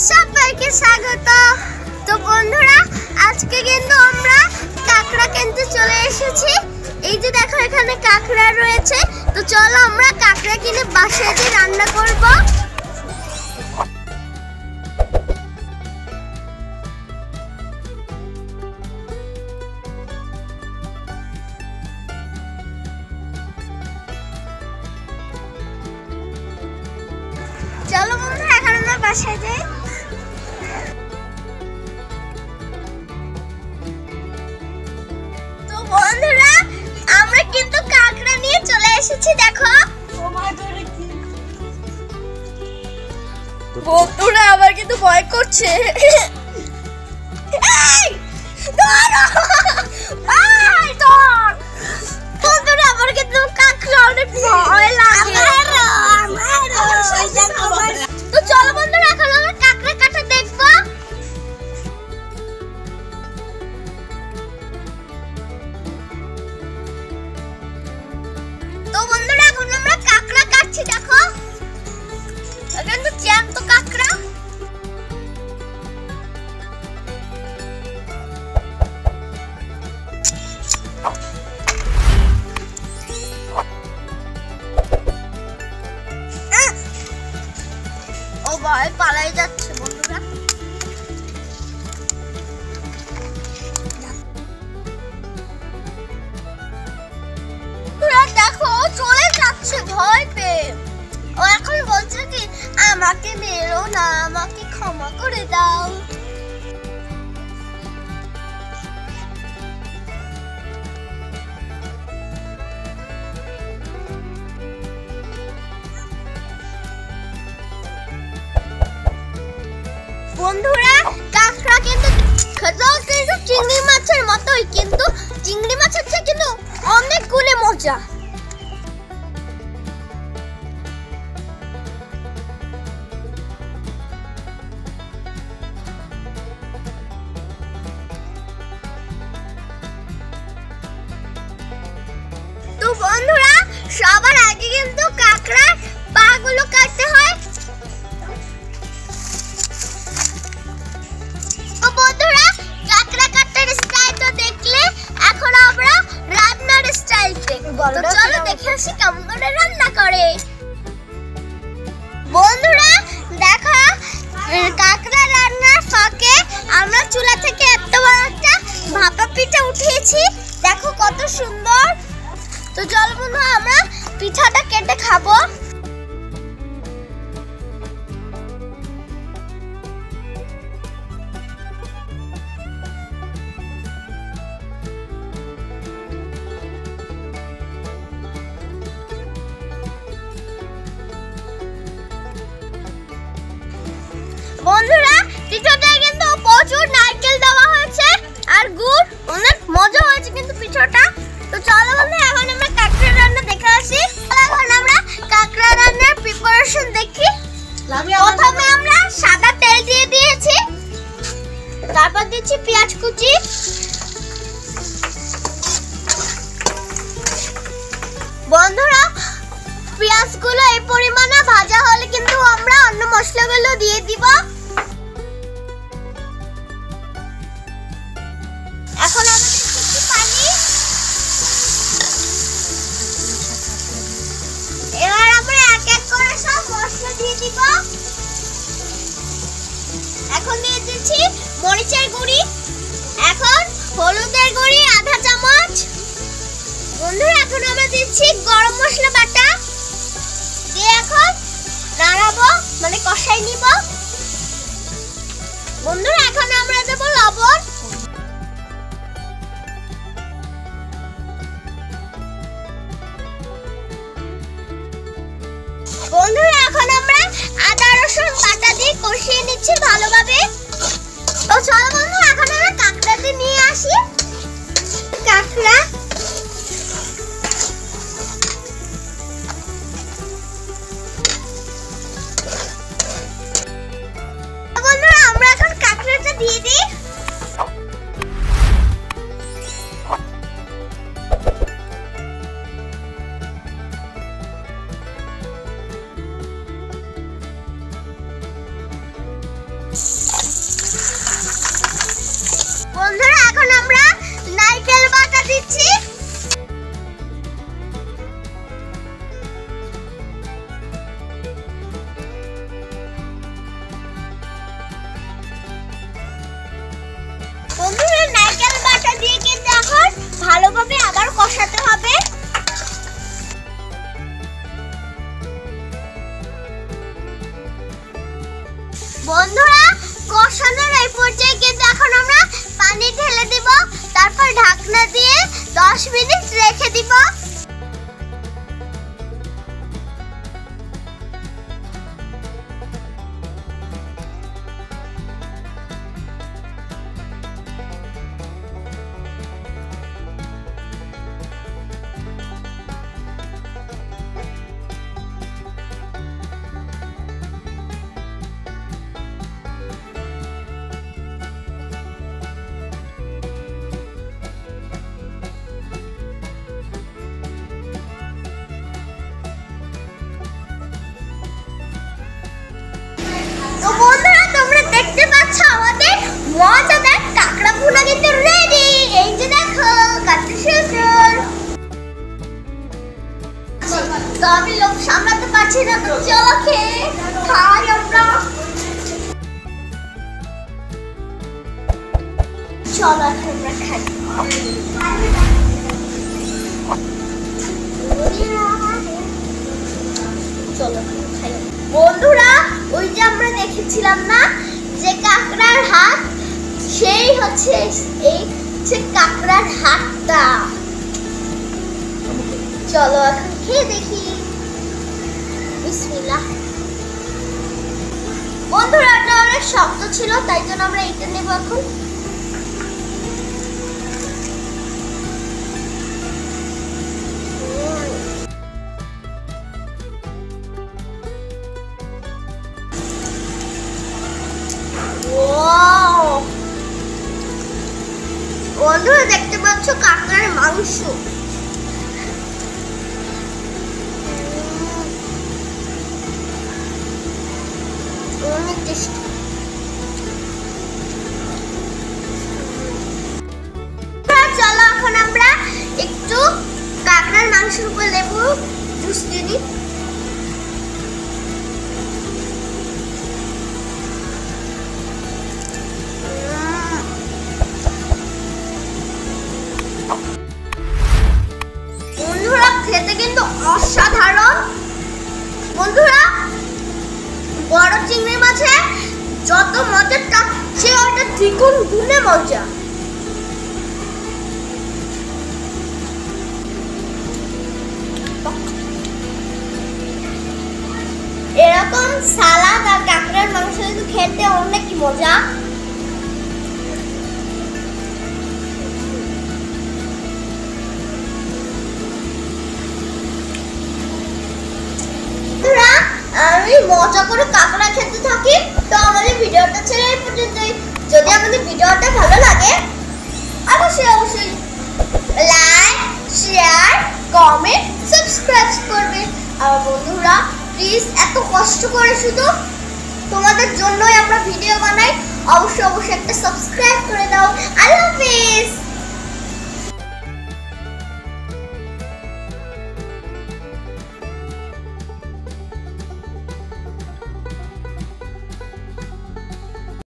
সবাইকে স্বাগত। তো বন্ধুরা, আজকে কিন্তু আমরা কাঁকড়া কিনতে চলে এসেছি। এই যে দেখো এখানে কাঁকড়া রয়েছে। তো চলো আমরা কাঁকড়া কিনে বাসায় গিয়ে রান্না করব। চলো বন্ধুরা, এখন আমরা বাসায় যাই। তো বন্ধুরা, আমরা কিন্তু কাঁকড়া নিয়ে চলে এসেছি। দেখো বন্ধুরা, আবার কিন্তু ভয় করছে। বন্ধুরা, আবার কিন্তু কাঁকড়া অনেক ভয় লাগে। তো চলো বন্ধুরা, এখন আমরা কাঁকড়া কাটা দেখবো। তো বন্ধুরা, এখন আমরা কাঁকড়া কাটছি। দেখো কিন্তু জ্যান্ত কাঁকড়া। ও ভয় পালাই যাচ্ছে বন্ধুরা। দেখো চলে যাচ্ছে ভয় পেয়ে। ও এখন বলছে কি, আমাকে মেরো না, আমাকে ক্ষমা করে দাও। বন্ধুরা, কাঁকড়া কিন্তু খেতেও কিন্তু চিংড়ি মাছের মতোই, কিন্তু চিংড়ি মাছের চেয়ে কিন্তু অনেক গুণে মজা। তো বন্ধুরা, সবার আগে কিন্তু কাঁকড়ার পা গুলো কাটতে হয়। তো বন্ধুরা, কাঁকড়া কাটার স্টাইল তো দেখলে, এখন আমরা রান্নার স্টাইল দেখব। তো চলো দেখে আসি কেমন করে রান্না করে। বন্ধুরা দেখো, কাঁকড়া রান্নার ফাঁকে আমরা চুলা থেকে এত বড় একটা ভাপা পিঠা উঠিয়েছি। দেখো কত সুন্দর। তো চলো বন্ধুরা, আমরা পিঠাটা কেটে খাবো। বন্ধুরা, পিঠাটা কিন্তু প্রচুর নারকেল দেওয়া হয়েছে আর গুড়, অনেক মজা হয়েছে কিন্তু পিঠাটা। তো চলো বন্ধুরা, এখন আমরা কাঁকড়া রান্না দেখে আসি। এখন আমরা কাঁকড়া রান্নার প্রিপারেশন দেখি। প্রথমে আমরা সাদা তেল দিয়ে দিয়েছি, তারপর দিচ্ছি পেঁয়াজ কুচি, বন্ধুরা পেঁয়াজগুলো এই পরিমাণে ভাজা হলে কিন্তু আমরা অন্য মশলাগুলো দিয়ে দিব। এখন আমরা দিচ্ছি পানি। এবার আমরা এক এক করে সব মশলা দিয়ে দিব। এখন দিয়ে দিচ্ছি মরিচের গুঁড়ি, এখন হলুদের গুঁড়ি আধা চামচ। বন্ধুরা, এখন আমরা দিচ্ছি গরম মশলা বাটা দিয়ে এখন নাড়াবো, মানে কষাই নিব। বন্ধুরা, এখন আমরা দেব লবণ। বন্ধুরা, এখন আমরা আদা রসুন বাটা দিয়ে কষিয়ে নিচ্ছি ভালোভাবে। তো চলো বন্ধুরা, এখন আমরা কাঁকড়াতে নিয়ে আসি। কাঁকড়া বন্ধুরা, আমরা এখন কাঁকড়াটা দিয়ে দিই। বন্ধুরা কষানোর এই পর্যায়ে কিন্তু এখন আমরা পানি ঢেলে দিব, তারপর ঢাকনা দিয়ে 10 মিনিট রেখে দিব। তো বন্ধুরা তোমরা দেখতে পাচ্ছ আমাদের মজাদার কাঁকড়া ভুনা কিন্তু রেডি। এই যে দেখো কাটতে সুন্দর। তো আমি লোভ সামলাতে পারছি না, তো চলো খেয়ে খাই আমরা। চলো এখন আমরা খাই। চলো খাই। বন্ধুরা ওই যে আমরা দেখেছিলাম না যে কাঁকড়ার হাত, সেই হচ্ছে এই হচ্ছে কাঁকড়ার হাতটা। চলো এখন খেয়ে দেখি। বিসমিল্লাহ। বন্ধুরা এটা অনেক শক্ত ছিল, তাই জন্য আমরা এটা নেব এখন। বন্ধুরা দেখতে পাচ্ছ কাঁকড়ার মাংস। অনেক টেস্টি। চলো এখন আমরা একটু কাঁকড়ার মাংসের উপর লেবু জুস দিয়ে দিই। খেতে কিন্তু অসাধারণ। বন্ধুরা বড় চিংড়ি মাছে যত মজা তার চেয়ে ওটা দ্বিগুণ গুণে মজা। এরকম সালাদ আর কাঁকড়ার মাংস কিন্তু খেতে অনেক মজা। আমি মজা করে কাঁকড়া খেতে থাকি। তো আমাদের ভিডিওটা ছিল এই পর্যন্তই। যদি আমাদের ভিডিওটা ভালো লাগে অবশ্যই লাইক, শেয়ার, কমেন্ট, সাবস্ক্রাইব করবে। আর বন্ধুরা প্লিজ এত কষ্ট করে শুধু তোমাদের জন্যই আমরা ভিডিও বানাই, অবশ্যই একটা সাবস্ক্রাইব করে দাও। আল্লাহ হাফেজ।